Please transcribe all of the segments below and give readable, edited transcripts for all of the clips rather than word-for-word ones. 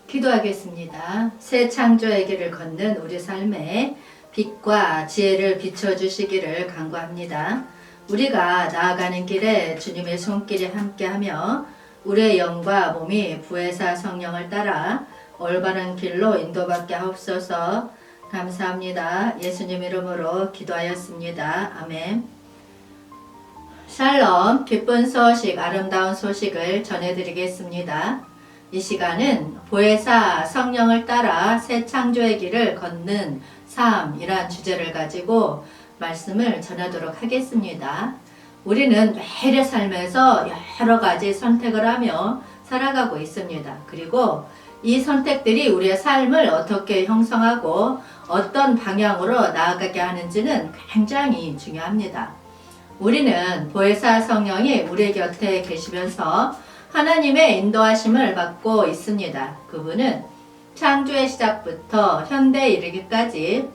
기도하겠습니다. 새 창조의 길을 걷는 우리 삶에 빛과 지혜를 비춰주시기를 간구합니다. 우리가 나아가는 길에 주님의 손길이 함께하며 우리의 영과 몸이 부회사 성령을 따라 올바른 길로 인도받게 하옵소서. 감사합니다. 예수님 이름으로 기도하였습니다. 아멘. 샬롬, 기쁜 소식, 아름다운 소식을 전해드리겠습니다. 이 시간은 보혜사 성령을 따라 새 창조의 길을 걷는 삶이란 주제를 가지고 말씀을 전하도록 하겠습니다. 우리는 매일의 삶에서 여러 가지 선택을 하며 살아가고 있습니다. 그리고 이 선택들이 우리의 삶을 어떻게 형성하고 어떤 방향으로 나아가게 하는지는 굉장히 중요합니다. 우리는 보혜사 성령이 우리 곁에 계시면서 하나님의 인도하심을 받고 있습니다. 그분은 창조의 시작부터 현대에 이르기까지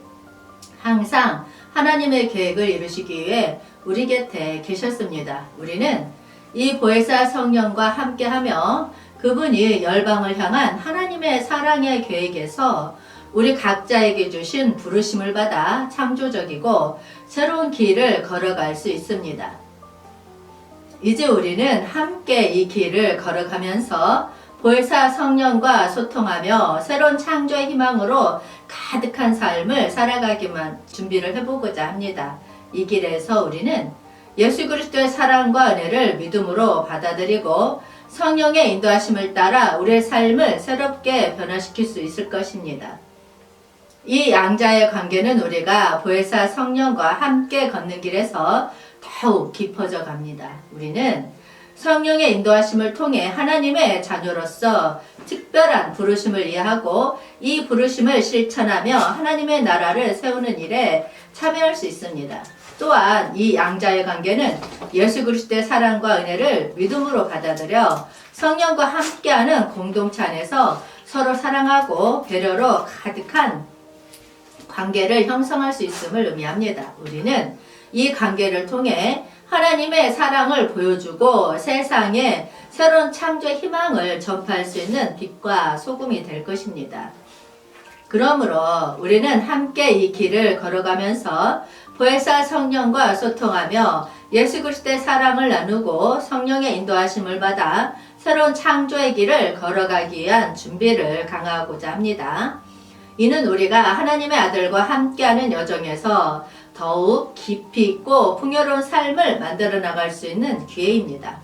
항상 하나님의 계획을 이루시기 위해 우리 곁에 계셨습니다. 우리는 이 보혜사 성령과 함께하며 그분이 열방을 향한 하나님의 사랑의 계획에서 우리 각자에게 주신 부르심을 받아 창조적이고 새로운 길을 걸어갈 수 있습니다. 이제 우리는 함께 이 길을 걸어가면서 보혜사 성령과 소통하며 새로운 창조의 희망으로 가득한 삶을 살아가기만 준비를 해보고자 합니다. 이 길에서 우리는 예수 그리스도의 사랑과 은혜를 믿음으로 받아들이고 성령의 인도하심을 따라 우리의 삶을 새롭게 변화시킬 수 있을 것입니다. 이 양자의 관계는 우리가 보혜사 성령과 함께 걷는 길에서 더욱 깊어져 갑니다. 우리는 성령의 인도하심을 통해 하나님의 자녀로서 특별한 부르심을 이해하고 이 부르심을 실천하며 하나님의 나라를 세우는 일에 참여할 수 있습니다. 또한 이 양자의 관계는 예수 그리스도의 사랑과 은혜를 믿음으로 받아들여 성령과 함께하는 공동체 안에서 서로 사랑하고 배려로 가득한 관계를 형성할 수 있음을 의미합니다. 우리는 이 관계를 통해 하나님의 사랑을 보여주고 세상에 새로운 창조의 희망을 전파할 수 있는 빛과 소금이 될 것입니다. 그러므로 우리는 함께 이 길을 걸어가면서 보혜사 성령과 소통하며 예수 그리스도의 사랑을 나누고 성령의 인도하심을 받아 새로운 창조의 길을 걸어가기 위한 준비를 강화하고자 합니다. 이는 우리가 하나님의 아들과 함께하는 여정에서 더욱 깊이 있고 풍요로운 삶을 만들어 나갈 수 있는 기회입니다.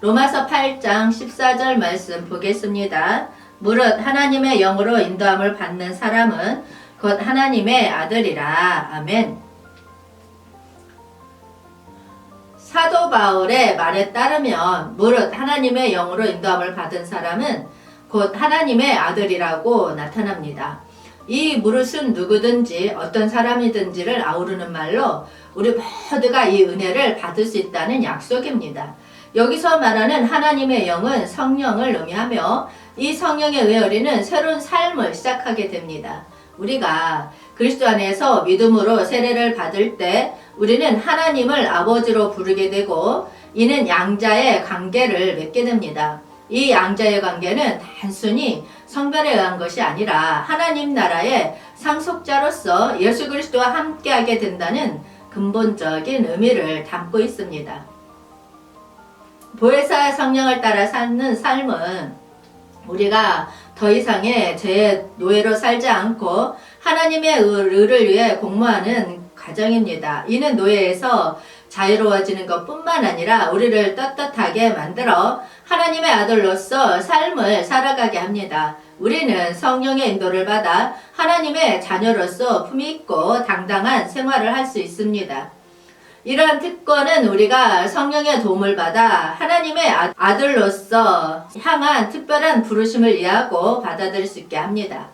로마서 8장 14절 말씀 보겠습니다. 무릇 하나님의 영으로 인도함을 받는 사람은 곧 하나님의 아들이라. 아멘. 사도 바울의 말에 따르면 무릇 하나님의 영으로 인도함을 받은 사람은 곧 하나님의 아들이라고 나타납니다. 이 무릇은 누구든지 어떤 사람이든지를 아우르는 말로 우리 모두가 이 은혜를 받을 수 있다는 약속입니다. 여기서 말하는 하나님의 영은 성령을 의미하며 이 성령에 의해 우리는 새로운 삶을 시작하게 됩니다. 우리가 그리스도 안에서 믿음으로 세례를 받을 때 우리는 하나님을 아버지로 부르게 되고 이는 양자의 관계를 맺게 됩니다. 이 양자의 관계는 단순히 성별에 의한 것이 아니라 하나님 나라의 상속자로서 예수 그리스도와 함께하게 된다는 근본적인 의미를 담고 있습니다. 보혜사 성령을 따라 사는 삶은 우리가 더 이상의 죄의 노예로 살지 않고 하나님의 의를 위해 공모하는 과정입니다. 이는 노예에서 자유로워지는 것뿐만 아니라 우리를 떳떳하게 만들어 하나님의 아들로서 삶을 살아가게 합니다. 우리는 성령의 인도를 받아 하나님의 자녀로서 품위있고 당당한 생활을 할 수 있습니다. 이러한 특권은 우리가 성령의 도움을 받아 하나님의 아들로서 향한 특별한 부르심을 이해하고 받아들일 수 있게 합니다.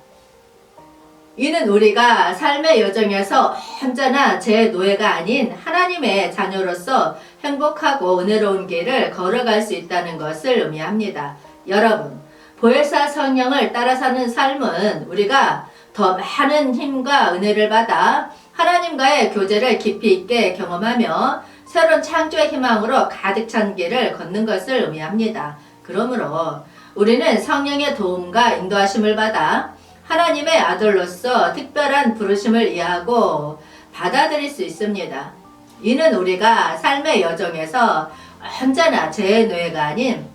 이는 우리가 삶의 여정에서 언제나 제 노예가 아닌 하나님의 자녀로서 행복하고 은혜로운 길을 걸어갈 수 있다는 것을 의미합니다. 여러분, 보혜사 성령을 따라 사는 삶은 우리가 더 많은 힘과 은혜를 받아 하나님과의 교제를 깊이 있게 경험하며 새로운 창조의 희망으로 가득 찬 길을 걷는 것을 의미합니다. 그러므로 우리는 성령의 도움과 인도하심을 받아 하나님의 아들로서 특별한 부르심을 이해하고 받아들일 수 있습니다. 이는 우리가 삶의 여정에서 언제나 죄의 노예가 아닌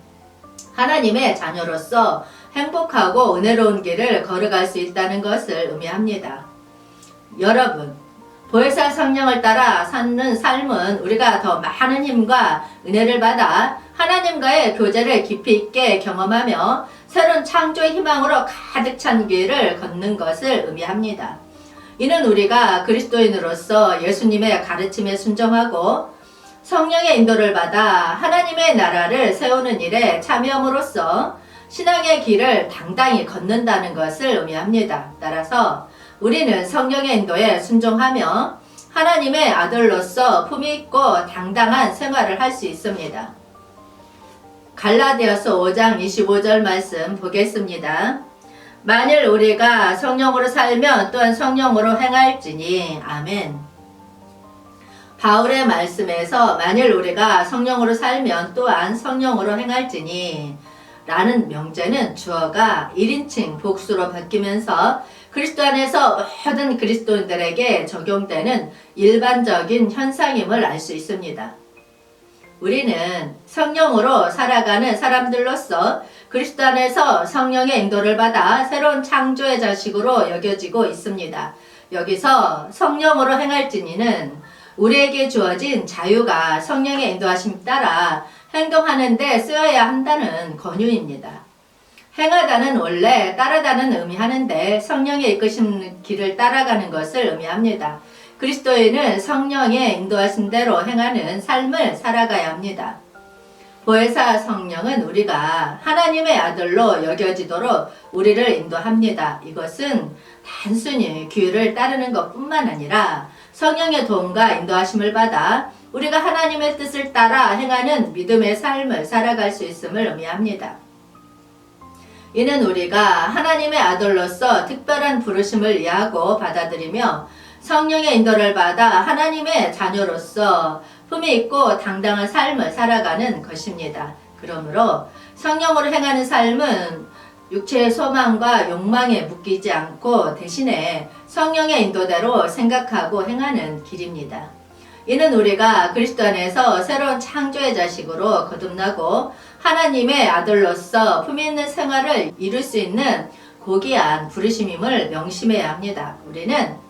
하나님의 자녀로서 행복하고 은혜로운 길을 걸어갈 수 있다는 것을 의미합니다. 여러분, 보혜사 성령을 따라 사는 삶은 우리가 더 많은 힘과 은혜를 받아 하나님과의 교제를 깊이 있게 경험하며 새로운 창조의 희망으로 가득 찬 길을 걷는 것을 의미합니다. 이는 우리가 그리스도인으로서 예수님의 가르침에 순종하고 성령의 인도를 받아 하나님의 나라를 세우는 일에 참여함으로써 신앙의 길을 당당히 걷는다는 것을 의미합니다. 따라서 우리는 성령의 인도에 순종하며 하나님의 아들로서 품위 있고 당당한 생활을 할 수 있습니다. 갈라디아서 5장 25절 말씀 보겠습니다. 만일 우리가 성령으로 살면 또한 성령으로 행할지니. 아멘. 바울의 말씀에서 만일 우리가 성령으로 살면 또한 성령으로 행할지니 라는 명제는 주어가 1인칭 복수로 바뀌면서 그리스도 안에서 모든 그리스도인들에게 적용되는 일반적인 현상임을 알 수 있습니다. 우리는 성령으로 살아가는 사람들로서 그리스도 안에서 성령의 인도를 받아 새로운 창조의 자식으로 여겨지고 있습니다. 여기서 성령으로 행할지니는 우리에게 주어진 자유가 성령의 인도하심 따라 행동하는 데 쓰여야 한다는 권유입니다. 행하다는 원래 따르다는 의미하는데 성령의 이끄신 길을 따라가는 것을 의미합니다. 그리스도인은 성령의 인도하신 대로 행하는 삶을 살아가야 합니다. 보혜사 성령은 우리가 하나님의 아들로 여겨지도록 우리를 인도합니다. 이것은 단순히 규율을 따르는 것뿐만 아니라 성령의 도움과 인도하심을 받아 우리가 하나님의 뜻을 따라 행하는 믿음의 삶을 살아갈 수 있음을 의미합니다. 이는 우리가 하나님의 아들로서 특별한 부르심을 이해하고 받아들이며 성령의 인도를 받아 하나님의 자녀로서 품위 있고 당당한 삶을 살아가는 것입니다. 그러므로 성령으로 행하는 삶은 육체의 소망과 욕망에 묶이지 않고 대신에 성령의 인도대로 생각하고 행하는 길입니다. 이는 우리가 그리스도 안에서 새로운 창조의 자식으로 거듭나고 하나님의 아들로서 품위 있는 생활을 이룰 수 있는 고귀한 부르심임을 명심해야 합니다. 우리는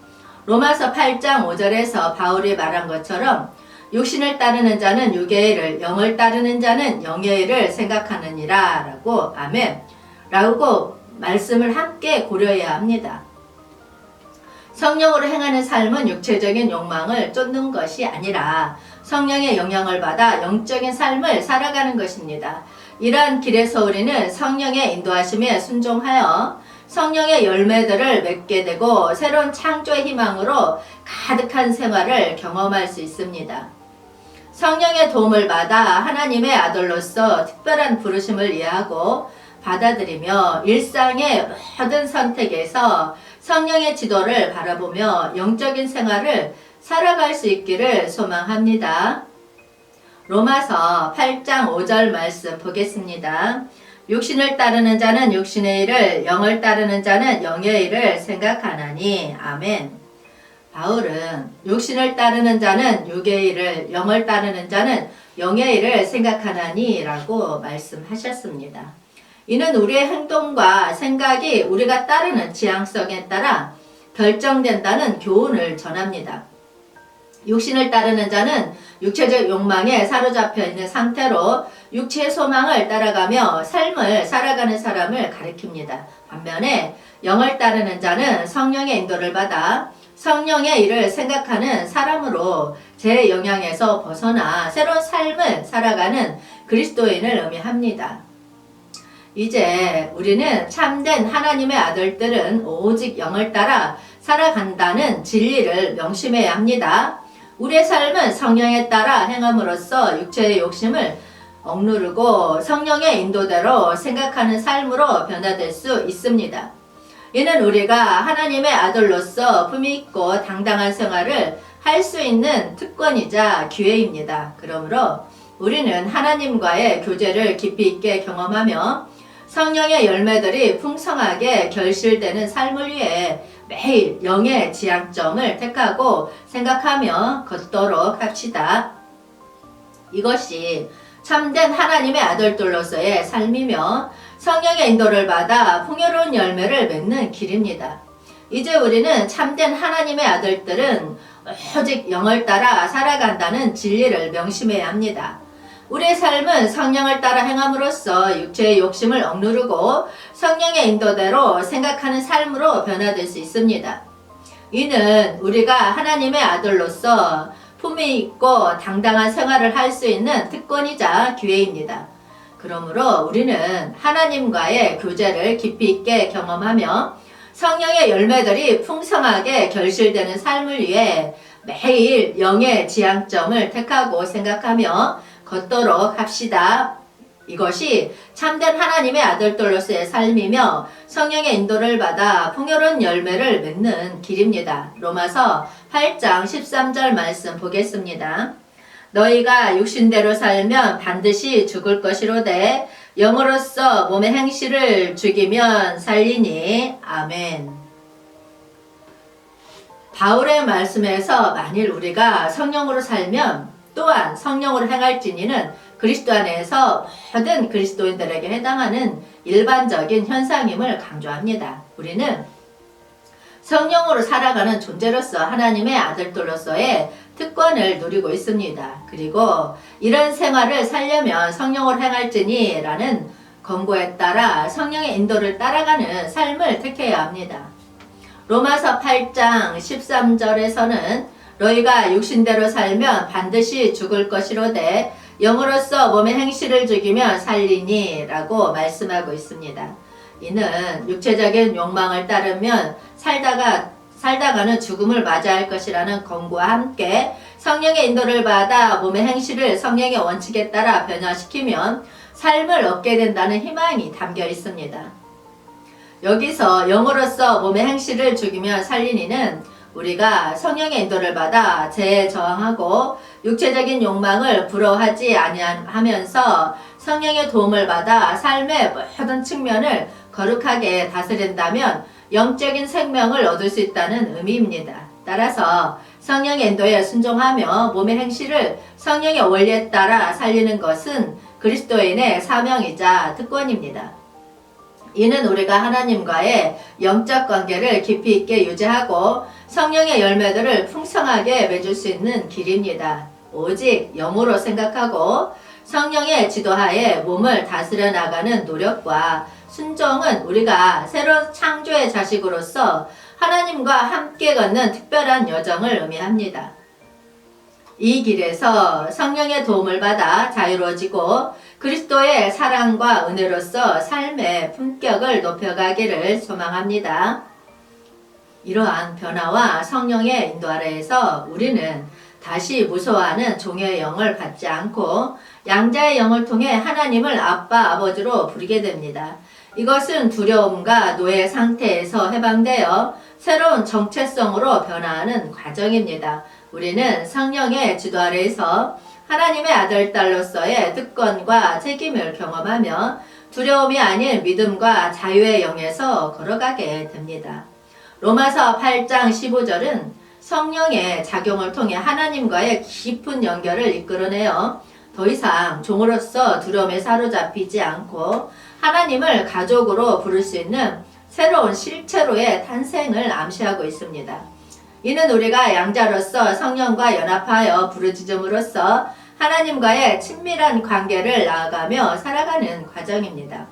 로마서 8장 5절에서 바울이 말한 것처럼 육신을 따르는 자는 육의 일을, 영을 따르는 자는 영의 일을 생각하느니라 라고 아멘 라고 말씀을 함께 고려해야 합니다. 성령으로 행하는 삶은 육체적인 욕망을 쫓는 것이 아니라 성령의 영향을 받아 영적인 삶을 살아가는 것입니다. 이러한 길에서 우리는 성령의 인도하심에 순종하여 성령의 열매들을 맺게 되고 새로운 창조의 희망으로 가득한 생활을 경험할 수 있습니다. 성령의 도움을 받아 하나님의 아들로서 특별한 부르심을 이해하고 받아들이며 일상의 모든 선택에서 성령의 지도를 바라보며 영적인 생활을 살아갈 수 있기를 소망합니다. 로마서 8장 5절 말씀 보겠습니다. 육신을 따르는 자는 육신의 일을, 영을 따르는 자는 영의 일을 생각하나니. 아멘. 바울은 육신을 따르는 자는 육의 일을, 영을 따르는 자는 영의 일을 생각하나니 라고 말씀하셨습니다. 이는 우리의 행동과 생각이 우리가 따르는 지향성에 따라 결정된다는 교훈을 전합니다. 육신을 따르는 자는 육체적 욕망에 사로잡혀 있는 상태로 육체의 소망을 따라가며 삶을 살아가는 사람을 가리킵니다. 반면에 영을 따르는 자는 성령의 인도를 받아 성령의 일을 생각하는 사람으로 제 영향에서 벗어나 새로운 삶을 살아가는 그리스도인을 의미합니다. 이제 우리는 참된 하나님의 아들들은 오직 영을 따라 살아간다는 진리를 명심해야 합니다. 우리의 삶은 성령에 따라 행함으로써 육체의 욕심을 억누르고 성령의 인도대로 생각하는 삶으로 변화될 수 있습니다. 이는 우리가 하나님의 아들로서 품위 있고 당당한 생활을 할 수 있는 특권이자 기회입니다. 그러므로 우리는 하나님과의 교제를 깊이 있게 경험하며 성령의 열매들이 풍성하게 결실되는 삶을 위해 매일 영의 지향점을 택하고 생각하며 걷도록 합시다. 이것이 참된 하나님의 아들들로서의 삶이며 성령의 인도를 받아 풍요로운 열매를 맺는 길입니다. 이제 우리는 참된 하나님의 아들들은 오직 영을 따라 살아간다는 진리를 명심해야 합니다. 우리의 삶은 성령을 따라 행함으로써 육체의 욕심을 억누르고 성령의 인도대로 생각하는 삶으로 변화될 수 있습니다. 이는 우리가 하나님의 아들로서 품위 있고 당당한 생활을 할 수 있는 특권이자 기회입니다. 그러므로 우리는 하나님과의 교제를 깊이 있게 경험하며 성령의 열매들이 풍성하게 결실되는 삶을 위해 매일 영의 지향점을 택하고 생각하며 걷도록 합시다. 이것이 참된 하나님의 아들들로서의 삶이며 성령의 인도를 받아 풍요로운 열매를 맺는 길입니다. 로마서 8장 13절 말씀 보겠습니다. 너희가 육신대로 살면 반드시 죽을 것이로되 영으로서 몸의 행실을 죽이면 살리니. 아멘. 바울의 말씀에서 만일 우리가 성령으로 살면 또한 성령으로 행할지니는 그리스도 안에서 모든 그리스도인들에게 해당하는 일반적인 현상임을 강조합니다. 우리는 성령으로 살아가는 존재로서 하나님의 아들들로서의 특권을 누리고 있습니다. 그리고 이런 생활을 살려면 성령으로 행할지니 라는 권고에 따라 성령의 인도를 따라가는 삶을 택해야 합니다. 로마서 8장 13절에서는 너희가 육신대로 살면 반드시 죽을 것이로되 영으로서 몸의 행실을 죽이며 살리니 라고 말씀하고 있습니다. 이는 육체적인 욕망을 따르면 살다가는 죽음을 맞이할 것이라는 권고와 함께 성령의 인도를 받아 몸의 행실을 성령의 원칙에 따라 변화시키면 삶을 얻게 된다는 희망이 담겨 있습니다. 여기서 영으로서 몸의 행실을 죽이며 살리니는 우리가 성령의 인도를 받아 죄에 저항하고 육체적인 욕망을 부러워하지 아니하면서 성령의 도움을 받아 삶의 모든 측면을 거룩하게 다스린다면 영적인 생명을 얻을 수 있다는 의미입니다. 따라서 성령의 인도에 순종하며 몸의 행실을 성령의 원리에 따라 살리는 것은 그리스도인의 사명이자 특권입니다. 이는 우리가 하나님과의 영적 관계를 깊이 있게 유지하고 성령의 열매들을 풍성하게 맺을 수 있는 길입니다. 오직 영으로 생각하고 성령의 지도하에 몸을 다스려 나가는 노력과 순종은 우리가 새로운 창조의 자식으로서 하나님과 함께 걷는 특별한 여정을 의미합니다. 이 길에서 성령의 도움을 받아 자유로워지고 그리스도의 사랑과 은혜로서 삶의 품격을 높여가기를 소망합니다. 이러한 변화와 성령의 인도 아래에서 우리는 다시 무서워하는 종의 영을 받지 않고 양자의 영을 통해 하나님을 아빠, 아버지로 부르게 됩니다. 이것은 두려움과 노예 상태에서 해방되어 새로운 정체성으로 변화하는 과정입니다. 우리는 성령의 지도 아래에서 하나님의 아들, 딸로서의 특권과 책임을 경험하며 두려움이 아닌 믿음과 자유의 영에서 걸어가게 됩니다. 로마서 8장 15절은 성령의 작용을 통해 하나님과의 깊은 연결을 이끌어내어 더 이상 종으로서 두려움에 사로잡히지 않고 하나님을 가족으로 부를 수 있는 새로운 실체로의 탄생을 암시하고 있습니다. 이는 우리가 양자로서 성령과 연합하여 부르짖음으로써 하나님과의 친밀한 관계를 나아가며 살아가는 과정입니다.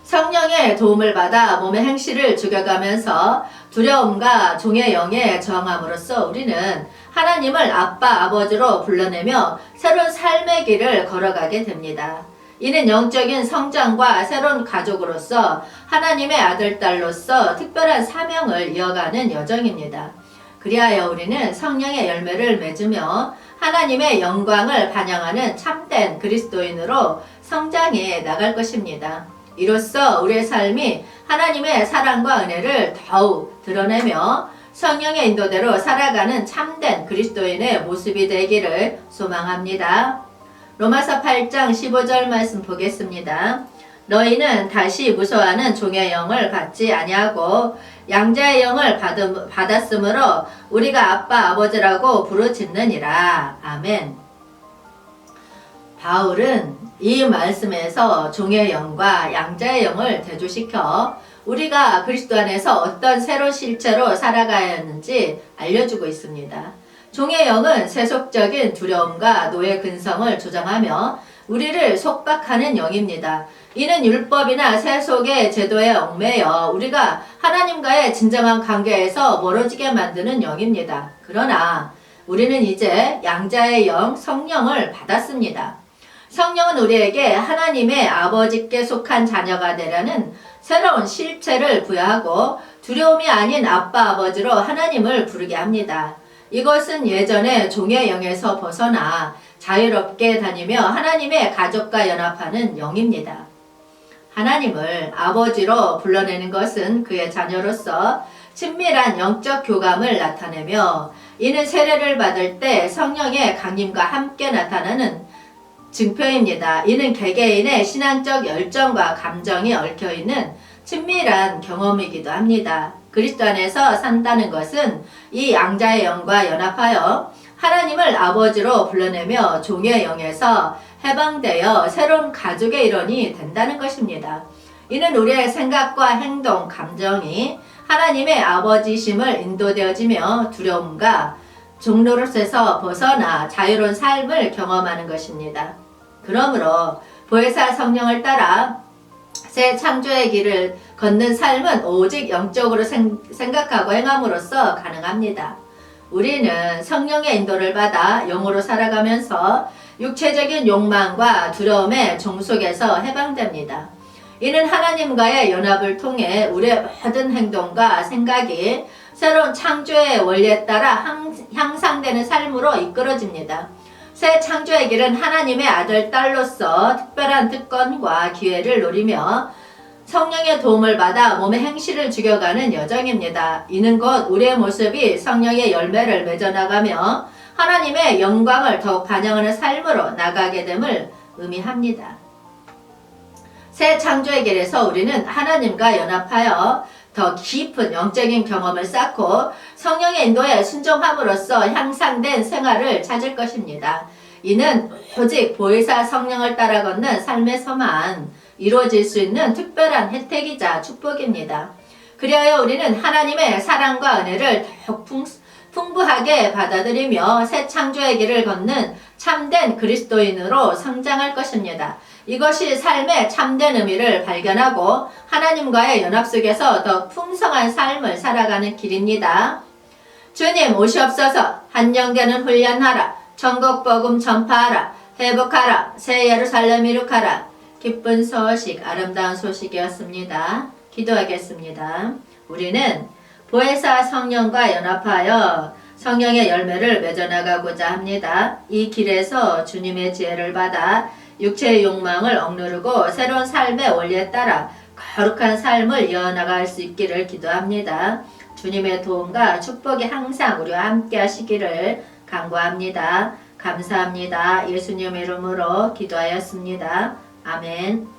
성령의 도움을 받아 몸의 행실을 죽여가면서 두려움과 종의 영에 저항함으로써 우리는 하나님을 아빠, 아버지로 불러내며 새로운 삶의 길을 걸어가게 됩니다. 이는 영적인 성장과 새로운 가족으로서 하나님의 아들, 딸로서 특별한 사명을 이어가는 여정입니다. 그리하여 우리는 성령의 열매를 맺으며 하나님의 영광을 반영하는 참된 그리스도인으로 성장해 나갈 것입니다. 이로써 우리의 삶이 하나님의 사랑과 은혜를 더욱 드러내며 성령의 인도대로 살아가는 참된 그리스도인의 모습이 되기를 소망합니다. 로마서 8장 15절 말씀 보겠습니다. 너희는 다시 무서워하는 종의 영을 받지 아니하고 양자의 영을 받았으므로 우리가 아빠 아버지라고 부르짖느니라. 아멘. 바울은 이 말씀에서 종의 영과 양자의 영을 대조시켜 우리가 그리스도 안에서 어떤 새로운 실체로 살아가야 하는지 알려주고 있습니다. 종의 영은 세속적인 두려움과 노예 근성을 조장하며 우리를 속박하는 영입니다. 이는 율법이나 세속의 제도에 얽매여 우리가 하나님과의 진정한 관계에서 멀어지게 만드는 영입니다. 그러나 우리는 이제 양자의 영 성령을 받았습니다. 성령은 우리에게 하나님의 아버지께 속한 자녀가 되라는 새로운 실체를 부여하고 두려움이 아닌 아빠 아버지로 하나님을 부르게 합니다. 이것은 예전의 종의 영에서 벗어나 자유롭게 다니며 하나님의 가족과 연합하는 영입니다. 하나님을 아버지로 불러내는 것은 그의 자녀로서 친밀한 영적 교감을 나타내며 이는 세례를 받을 때 성령의 강림과 함께 나타나는 증표입니다. 이는 개개인의 신앙적 열정과 감정이 얽혀있는 친밀한 경험이기도 합니다. 그리스도 안에서 산다는 것은 이 양자의 영과 연합하여 하나님을 아버지로 불러내며 종의 영에서 해방되어 새로운 가족의 일원이 된다는 것입니다. 이는 우리의 생각과 행동, 감정이 하나님의 아버지심을 인도되어지며 두려움과 종로로서에서 벗어나 자유로운 삶을 경험하는 것입니다. 그러므로 보혜사 성령을 따라 새 창조의 길을 걷는 삶은 오직 영적으로 생각하고 행함으로써 가능합니다. 우리는 성령의 인도를 받아 영으로 살아가면서 육체적인 욕망과 두려움의 종속에서 해방됩니다. 이는 하나님과의 연합을 통해 우리의 모든 행동과 생각이 새로운 창조의 원리에 따라 향상되는 삶으로 이끌어집니다. 새 창조의 길은 하나님의 아들, 딸로서 특별한 특권과 기회를 누리며 성령의 도움을 받아 몸의 행실을 죽여가는 여정입니다. 이는 곧 우리의 모습이 성령의 열매를 맺어나가며 하나님의 영광을 더욱 반영하는 삶으로 나가게 됨을 의미합니다. 새 창조의 길에서 우리는 하나님과 연합하여 더 깊은 영적인 경험을 쌓고 성령의 인도에 순종함으로써 향상된 생활을 찾을 것입니다. 이는 오직 보혜사 성령을 따라 걷는 삶에서만 이루어질 수 있는 특별한 혜택이자 축복입니다. 그리하여 우리는 하나님의 사랑과 은혜를 더욱 풍부하게 받아들이며 새 창조의 길을 걷는 참된 그리스도인으로 성장할 것입니다. 이것이 삶의 참된 의미를 발견하고 하나님과의 연합 속에서 더 풍성한 삶을 살아가는 길입니다. 주님 오시옵소서. 한영되는 훈련하라. 천국 복음 전파하라. 회복하라. 새 예루살렘 이룩하라. 기쁜 소식, 아름다운 소식이었습니다. 기도하겠습니다. 우리는 보혜사 성령과 연합하여 성령의 열매를 맺어나가고자 합니다. 이 길에서 주님의 지혜를 받아 육체의 욕망을 억누르고 새로운 삶의 원리에 따라 거룩한 삶을 이어나갈 수 있기를 기도합니다. 주님의 도움과 축복이 항상 우리와 함께 하시기를 간구합니다. 감사합니다. 예수님 이름으로 기도하였습니다. 아멘.